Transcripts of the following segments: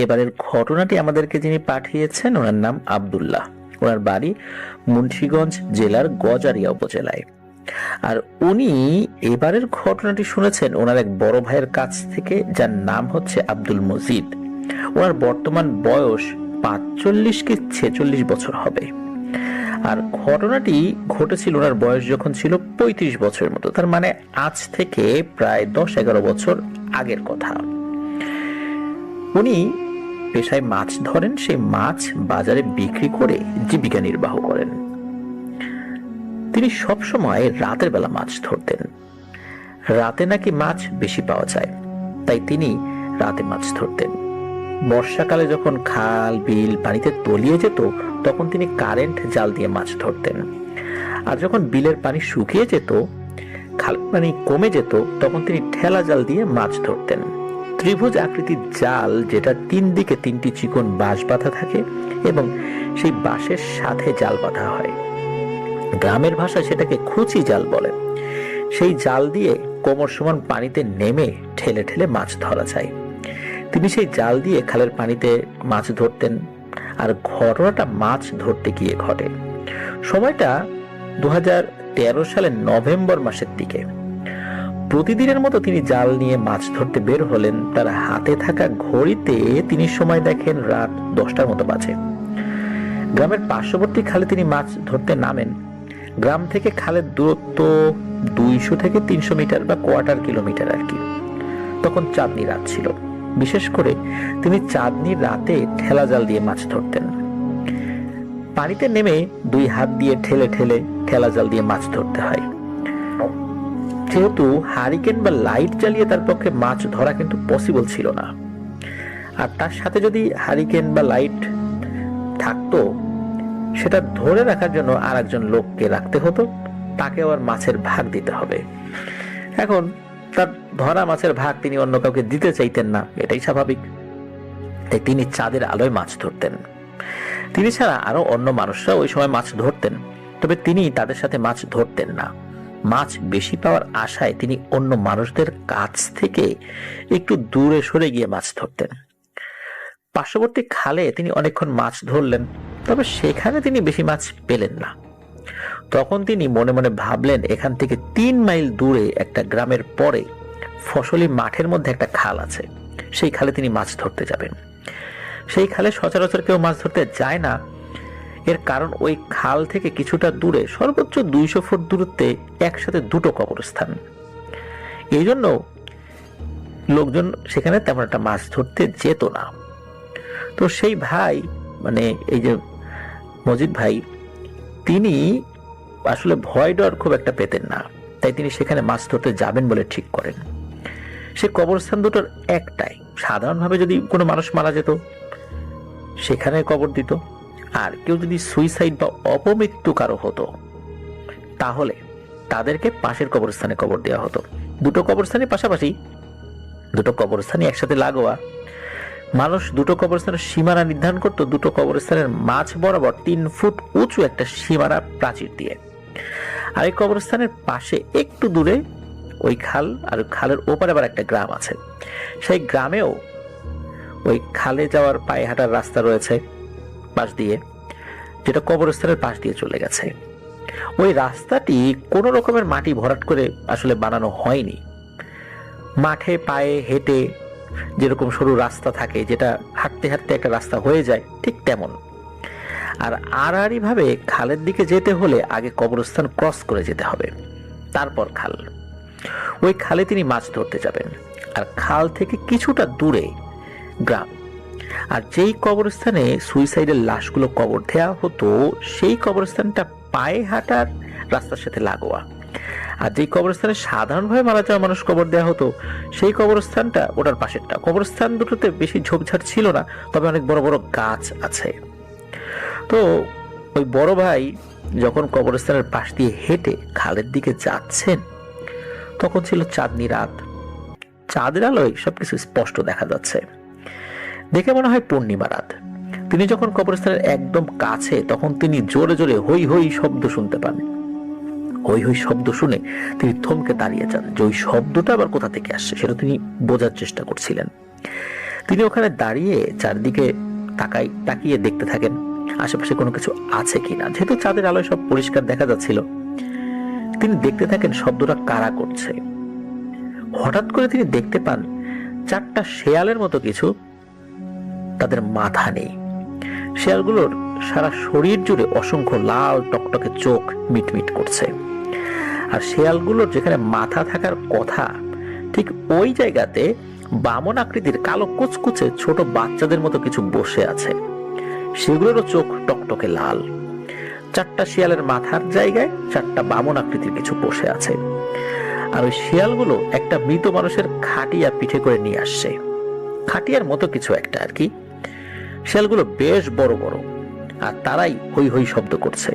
এবারের ঘটনাটি আমাদেরকে যিনি পাঠিয়েছেন ওনার নাম আব্দুল্লাহ। ওনার বাড়ি মুন্সিগঞ্জ জেলার গজারিয়া উপজেলায়। আর উনি এবারের ঘটনাটি শুনেছেন ওনার এক বড় ভাইয়ের কাছ থেকে, যার নাম হচ্ছে আব্দুল মজিদ। ওনার বর্তমান বয়স 45 কি 46 বছর হবে। আর ঘটনাটি ঘটেছিল ওনার বয়স যখন ছিল 35 বছরের মতো, তার মানে আজ থেকে প্রায় 10-11 বছর আগের কথা। উনি পেশায় মাছ ধরেন, সেই মাছ বাজারে বিক্রি করে জীবিকা নির্বাহ করেন। তিনি সবসময় রাতের বেলা মাছ ধরতেন। রাতে নাকি মাছ বেশি পাওয়া যায়, তাই তিনি রাতে মাছ ধরতেন। বর্ষাকালে যখন খাল বিল পানিতে তলিয়ে যেত, তখন তিনি কারেন্ট জাল দিয়ে মাছ ধরতেন। আর যখন বিলের পানি শুকিয়ে যেত, খাল পানি কমে যেত, তখন তিনি ঠেলা জাল দিয়ে মাছ ধরতেন। ত্রিভুজ আকৃতির জাল, যেটা 3 দিকে 3টি চিকন বাঁশ বাঁধা থাকে এবং সেই বাঁশের সাথে জাল বাঁধা হয়। গ্রামের ভাষায় সেটাকে খুচি জাল বলে। সেই জাল দিয়ে কোমর সমান পানিতে নেমে ঠেলে ঠেলে মাছ ধরা যায়। তিনি সেই জাল দিয়ে খালের পানিতে মাছ ধরতেন। আর ঘটনাটা মাছ ধরতে গিয়ে ঘটে। সময়টা 2013 সালের নভেম্বর মাসের দিকে। প্রতিদিনের মতো তিনি জাল নিয়ে মাছ ধরতে বের হলেন। তার হাতে থাকা ঘড়িতে তিনি সময় দেখেন রাত 10টার মতো বাজে। গ্রামের পার্শ্ববর্তী খালে তিনি মাছ ধরতে নামেন। গ্রাম থেকে খালের দূরত্ব 200 থেকে 300 মিটার বা কোয়ার্টার কিলোমিটার আর কি। তখন চাঁদনি রাত ছিল। বিশেষ করে তিনি চাঁদনি রাতে ঠেলা জাল দিয়ে মাছ ধরতেন। পানিতে নেমে 2 হাত দিয়ে ঠেলে ঠেলে ঠেলা জাল দিয়ে মাছ ধরতে হয়। যেহেতু হারিকেন বা লাইট জ্বালিয়ে তার পক্ষে মাছ ধরা কিন্তু পসিবল ছিল না। আর তার সাথে যদি হারিকেন বা লাইট থাকতো, সেটা ধরে রাখার জন্য আর একজন লোককে রাখতে হতো, তাকে আবার মাছের ভাগ দিতে হবে। এখন তার ধরা মাছের ভাগ তিনি অন্য কাউকে দিতে চাইতেন না, এটাই স্বাভাবিক। তাই তিনি চাঁদের আলোয় মাছ ধরতেন। তিনি ছাড়া আরো অন্য মানুষরা ওই সময় মাছ ধরতেন, তবে তিনি তাদের সাথে মাছ ধরতেন না। মাছ বেশি পাওয়ার আশায় তিনি অন্য মানুষদের কাছ থেকে একটু দূরে সরে গিয়ে মাছ ধরতেন। পার্শ্ববর্তী খালে তিনি অনেকক্ষণ মাছ ধরলেন, তবে সেখানে তিনি বেশি মাছ পেলেন না। তখন তিনি মনে মনে ভাবলেন, এখান থেকে 3 মাইল দূরে একটা গ্রামের পরে ফসলি মাঠের মধ্যে একটা খাল আছে, সেই খালে তিনি মাছ ধরতে যাবেন। সেই খালে সচরাচর কেউ মাছ ধরতে যায় না। এর কারণ ওই খাল থেকে কিছুটা দূরে, সর্বোচ্চ 200 ফুট দূরত্বে একসাথে 2টো কবরস্থান। এই জন্য লোকজন সেখানে তেমন একটা মাছ ধরতে যেত না। তো সেই ভাই, মানে এই যে মজিদ ভাই, তিনি আসলে ভয় ডর খুব একটা পেতেন না, তাই তিনি সেখানে মাছ ধরতে যাবেন বলে ঠিক করেন। সে কবরস্থান দুটোর একটাই। সাধারণভাবে যদি কোনো মানুষ মারা যেত, সেখানে কবর দিত। আর কেউ যদি সুইসাইড বা অপমৃত্যু কারো হতো, তাহলে তাদেরকে পাশের কবরস্থানে কবর দেওয়া হতো। 2টো কবরস্থানের পাশাপাশি, 2টো কবরস্থানই একসাথে লাগোয়া। মানুষ 2টো কবরস্থানের সীমানা নির্ধারণ করত 2টো কবরস্থানের মাঝ বরাবর 3 ফুট উঁচু একটা সীমানা প্রাচীর দিয়ে। আর এই কবরস্থানের পাশে একটু দূরে ওই খাল, আর খালের ওপারে আবার একটা গ্রাম আছে। সেই গ্রামেও ওই খালে যাওয়ার পায়ে হাঁটার রাস্তা রয়েছে পাশ দিয়ে, যেটা কবরস্থানের পাশ দিয়ে চলে গেছে। ওই রাস্তাটি কোন রকমের মাটি ভরাট করে আসলে বানানো হয়নি। মাঠে পায়ে হেঁটে যেরকম সরু রাস্তা থাকে, যেটা হাঁটতে হাঁটতে একটা রাস্তা হয়ে যায়, ঠিক তেমন। আর আড়াআড়ি ভাবে খালের দিকে যেতে হলে আগে কবরস্থান ক্রস করে যেতে হবে, তারপর খাল। ওই খালে তিনি মাছ ধরতে যাবেন। আর খাল থেকে কিছুটা দূরে গ্রাম। আর যেই কবরস্থানে সুইসাইডের লাশগুলো কবর দেওয়া হতো, সেই কবরস্থানটা পায়ে হাঁটার রাস্তার সাথে লাগোয়া। আর যেই কবরস্থানে সাধারণভাবে মারা যাওয়া মানুষ কবর দেওয়া হতো, সেই কবরস্থানটা ওটার পাশেরটা। কবরস্থান দুটোতে বেশি ঝোপঝাড় ছিল না, তবে অনেক বড় বড় গাছ আছে। তো ওই বড় ভাই যখন কবরস্থানের পাশ দিয়ে হেঁটে খালের দিকে যাচ্ছেন, তখন ছিল চাঁদনি রাত। চাঁদের আলোয় সবকিছু স্পষ্ট দেখা যাচ্ছে। দেখে মনে হয় পূর্ণিমা রাত। তিনি যখন কবরস্থানের একদম কাছে, তখন তিনি জোরে জোরে হই হই শব্দ শুনতে পান। হই হই শব্দ শুনে তিনি থমকে দাঁড়িয়ে যান, যে ওই শব্দটা আবার কোথা থেকে আসছে সেটা তিনি বোঝার চেষ্টা করছিলেন। তিনি ওখানে দাঁড়িয়ে চারদিকে তাকিয়ে দেখতে থাকেন আশেপাশে কোনো কিছু আছে কিনা। যেহেতু চাঁদের আলোয় সব পরিষ্কার দেখা যাচ্ছিল, তিনি দেখতে থাকেন শব্দটা কারা করছে। হঠাৎ করে তিনি দেখতে পান চারটা শেয়ালের মতো কিছু, তাদের মাথা নেই। শেয়ালগুলোর সারা শরীর জুড়ে অসংখ্য লাল টকটকে চোখ মিটমিট করছে। আর শেয়ালগুলোর যেখানে মাথা থাকার কথা, ঠিক ওই জায়গাতে বামন আকৃতির কালো কুচকুচে ছোট বাচ্চাদের মতো কিছু বসে আছে। সেগুলোরও চোখ টকটকে লাল। চারটা শিয়ালের মাথার জায়গায় চারটা বামন আকৃতির কিছু বসে আছে। আর ওই শিয়ালগুলো একটা মৃত মানুষের খাটিয়া পিঠে করে নিয়ে আসছে, খাটিয়ার মতো কিছু একটা আর কি। শিয়ালগুলো বেশ বড় বড়, আর তারাই হই হই শব্দ করছে।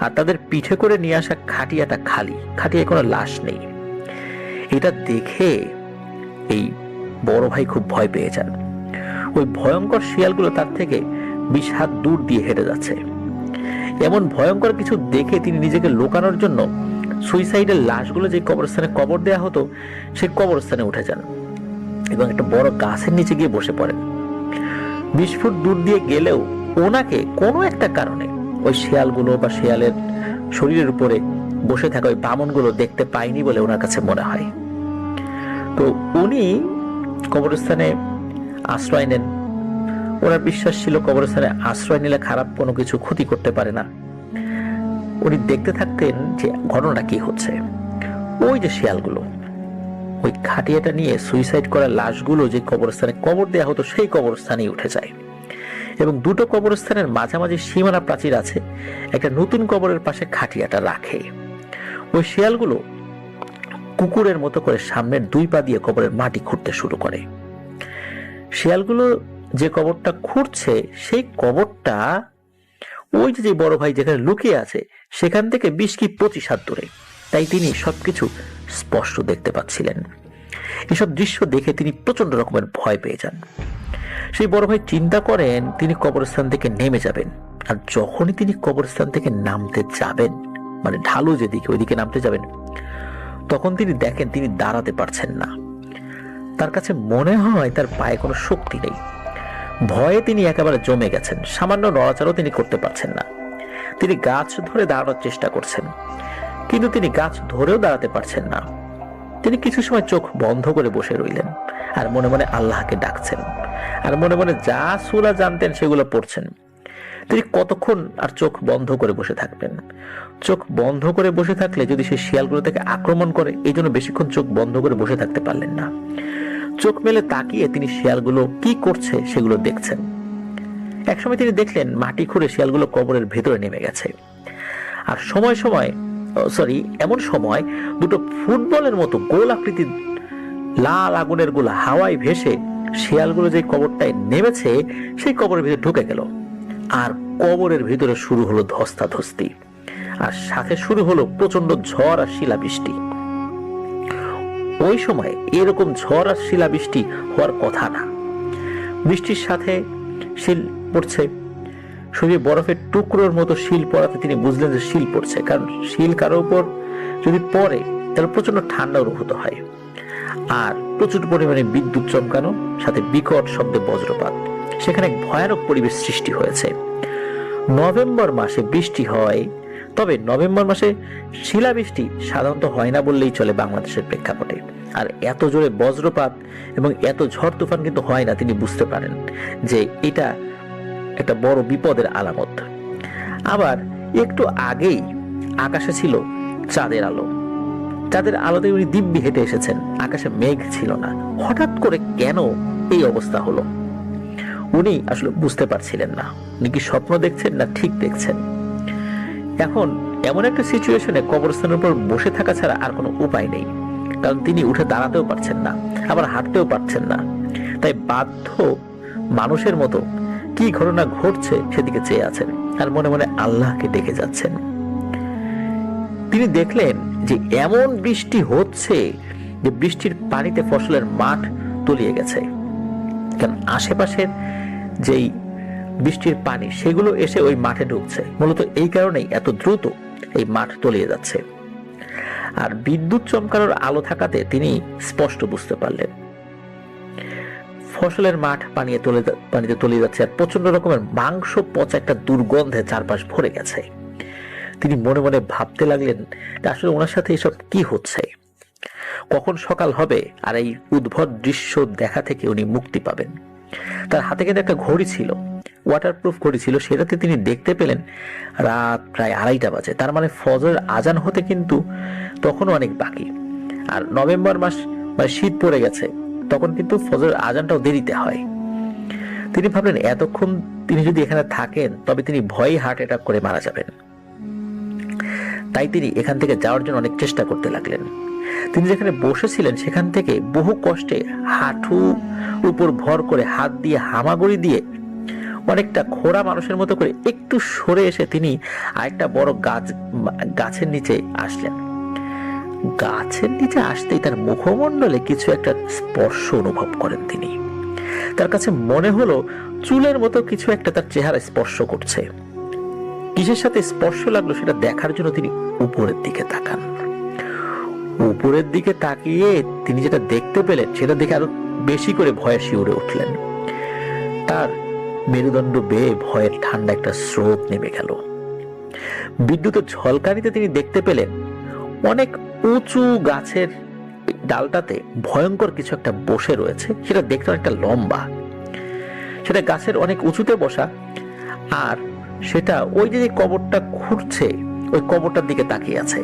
আর তাদের পিঠে করে নিয়ে আসা খাটিয়াটা খালি, খাটিয়ায় কোনো লাশ নেই। এটা দেখে এই বড় ভাই খুব ভয় পেয়ে যান। ওই ভয়ঙ্কর শিয়ালগুলো তার থেকে 20 হাত দূর দিয়ে হেঁটে যাচ্ছে। এমন ভয়ঙ্কর কিছু দেখে তিনি নিজেকে লুকানোর জন্য সুইসাইডের লাশগুলো যে কবরস্থানে কবর দেয়া হতো সেই কবরস্থানে উঠে যান এবং একটা বড় গাছের নিচে গিয়ে বসে পড়েন। 20 ফুট দূর দিয়ে গেলেও ওনাকে কোনো একটা কারণে ওই শিয়ালগুলো বা শিয়ালের শরীরের উপরে বসে থাকা ওই বামনগুলো দেখতে পায়নি বলে ওনার কাছে মনে হয়। তো উনি কবরস্থানে আশ্রয় নেন। ওনার বিশ্বাস ছিল কবরস্থানে আশ্রয় নিলে খারাপ কোনো কিছু ক্ষতি করতে পারে না। উনি দেখতে থাকতেন যে ঘটনাটা কি হচ্ছে। ওই যে শিয়ালগুলো ওই খাটিয়াটা নিয়ে সুইসাইড করা লাশগুলো যে কবরস্থানে কবর দেয়া হতো সেই কবরস্থানেই উঠে যায় এবং দুটো কবরস্থানের মাঝামাঝি সীমানা প্রাচীর আছে। একটা নতুন কবরের পাশে খাটিয়াটা রাখে। ওই শিয়ালগুলো কুকুরের মতো করে সামনের 2 পা দিয়ে কবরের মাটি খুঁড়তে শুরু করে। শিয়ালগুলো যে কবরটা খুঁড়ছে সেই কবরটা ওই যে বড় ভাই যেখানে লুকিয়ে আছে সেখান থেকে 20 কি 25 হাত দূরে। তাই তিনি সবকিছু স্পষ্ট দেখতে পাচ্ছিলেন। এসব দৃশ্য দেখে তিনি প্রচন্ড রকমের ভয় পেয়ে যান। সেই বড় ভাই চিন্তা করেন তিনি কবরস্থান থেকে নেমে যাবেন। আর যখনই তিনি কবরস্থান থেকে নামতে যাবেন, মানে ঢালু যেদিকে ওইদিকে নামতে যাবেন, তখন তিনি দেখেন তিনি দাঁড়াতে পারছেন না। তার কাছে মনে হয় তার পায়ে কোনো শক্তি নেই। ভয়ে তিনি একেবারে জমে গেছেন। সামান্য নড়াচড়াও তিনি করতে পারছেন না। তিনি গাছ ধরে দাঁড়ানোর চেষ্টা করছেন, কিন্তু তিনি গাছ ধরেও দাঁড়াতে পারছেন না। তিনি কিছু সময় চোখ বন্ধ করে বসে রইলেন আর মনে মনে আল্লাহকে ডাকছেন আর মনে মনে যা সূরা জানতেন সেগুলো পড়ছেন। তিনি কতক্ষণ আর চোখ বন্ধ করে বসে থাকবেন? চোখ বন্ধ করে বসে থাকলে যদি সেই শিয়ালগুলো থেকে আক্রমণ করে, এই জন্য বেশিক্ষণ চোখ বন্ধ করে বসে থাকতে পারলেন না। চোখ মেলে তাকিয়ে তিনি শিয়ালগুলো কি করছে সেগুলো দেখছেন। একসময় তিনি দেখলেন মাটি খুঁড়ে শিয়ালগুলো কবরের ভেতরে নেমে গেছে। আর এমন সময় দুটো ফুটবলের মতো গোল আকৃতির লাল আগুনের গোলা হাওয়ায় ভেসে শিয়ালগুলো যে কবরটায় নেমেছে সেই কবরের ভিতরে ঢুকে গেল। আর কবরের ভিতরে শুরু হলো ধস্তাধস্তি, আর সাথে শুরু হলো প্রচন্ড ঝড় আর শিলাবৃষ্টি। ওই সময় এরকম ঝড় আর শিলাবৃষ্টি হওয়ার কথা না। বৃষ্টির সাথে শিল পড়ছে, শরীরে বরফের টুকরোর মতো শিল পড়াতে তিনি বুঝলেন যে শিল পড়ছে, কারণ শিল কারো উপর যদি পড়ে তাহলে প্রচন্ড ঠান্ডা অনুভূত হয়। আর প্রচুর পরিমাণে বিদ্যুৎ চমকানো, সাথে বিকট শব্দে বজ্রপাত। সেখানে এক ভয়ানক পরিবেশ সৃষ্টি হয়েছে। নভেম্বর মাসে বৃষ্টি হয়, তবে নভেম্বর মাসে শিলাবৃষ্টি সাধারণত হয় না বললেই চলে বাংলাদেশের প্রেক্ষাপটে। আর এত জোরে বজ্রপাত এবং এত ঝড় তুফান কিন্তু হয় না। তিনি বুঝতে পারেন যে এটা একটা বড় বিপদের আলামত। আবার একটু আগেই আকাশে ছিল চাঁদের আলো। চাঁদের আলোতে উনি দিব্যি হেঁটে এসেছেন, আকাশে মেঘ ছিল না। হঠাৎ করে কেন এই অবস্থা হলো উনি আসলে বুঝতে পারছিলেন না। উনি কি স্বপ্ন দেখছেন না ঠিক দেখছেন? এখন এমন একটা সিচুয়েশনে কবরস্থানের উপর বসে থাকা ছাড়া আর কোনো উপায় নেই, কারণ তিনি উঠে দাঁড়াতেও পারছেন না, আবার হাঁটতেও পারছেন না। তাই বাধ্য মানুষের মতো কি ঘটনা ঘটছে সেদিকে চেয়ে আছেন আর মনে মনে আল্লাহকে ডেকে যাচ্ছেন। তিনি দেখলেন যে এমন বৃষ্টি হচ্ছে যে বৃষ্টির পানিতে ফসলের মাঠ তলিয়ে গেছে। কারণ আশেপাশের যেই বৃষ্টির পানি সেগুলো এসে ওই মাঠে ঢুকছে। মূলত এই কারণেই এত দ্রুত এই মাঠ তলিয়ে যাচ্ছে। আর বিদ্যুৎ চমকানোর আলো থাকাতে তিনি স্পষ্ট বুঝতে পারলেন ফসলের মাঠ পানিতে তলিয়ে যাচ্ছে, আর প্রচন্ড রকমের মাংস পচা একটা দুর্গন্ধে চারপাশ ভরে গেছে। তিনি মনে মনে ভাবতে লাগলেন যে আসলে ওনার সাথে এসব কি হচ্ছে, কখন সকাল হবে আর এই উদ্ভট দৃশ্য দেখা থেকে উনি মুক্তি পাবেন। তার হাতে কিন্তু একটা ঘড়ি ছিল, ওয়াটারপ্রুফ ঘড়ি ছিল। সেটাতে তিনি দেখতে পেলেন রাত প্রায় 2:30 বাজে। তার মানে ফজরের আজান হতে কিন্তু তখনও অনেক বাকি। আর নভেম্বর মাস, মানে শীত পড়ে গেছে, তখন কিন্তু ফজরের আজানটাও দেরিতে হয়। তিনি ভাবলেন এতক্ষণ তিনি যদি এখানে থাকেন তবে তিনি ভয়ে হার্ট অ্যাটাক করে মারা যাবেন। তাই তিনি এখান থেকে যাওয়ার জন্য অনেক চেষ্টা করতে লাগলেন। তিনি যেখানে বসেছিলেন সেখান থেকে বহু কষ্টে হাঁটু উপর ভর করে হাত দিয়ে হামাগুড়ি দিয়ে অনেকটা খোড়া মানুষের মতো করে একটু সরে এসে তিনি আরেকটা বড় গাছের নিচে আসলেন। গাছের নিচে আসতেই তার মুখমণ্ডলে কিছু একটা স্পর্শ অনুভব করেন তিনি। তার কাছে মনে হলো চুলের মতো কিছু একটা তার চেহারা স্পর্শ করছে। কিসের সাথে স্পর্শ লাগলো সেটা দেখার জন্য তিনি উপরের দিকে তাকান। উপরের দিকে তাকিয়ে তিনি যেটা দেখতে পেলেন সেটা দেখে আরো বেশি করে ভয়ে শিউরে উঠলেন। তার মেরুদণ্ড বেয়ে ভয়ের ঠান্ডা একটা স্রোত নেমে গেল। বিদ্যুতের ঝলকানিতে তিনি দেখতে পেলেন অনেক উঁচু গাছের ডালটাতে ভয়ঙ্কর কিছু একটা বসে রয়েছে। সেটা দেখতে অনেকটা লম্বা, সেটা গাছের অনেক উঁচুতে বসা, আর সেটা ওই যে কবরটা ঘুরছে ওই কবরটার দিকে তাকিয়ে আছে।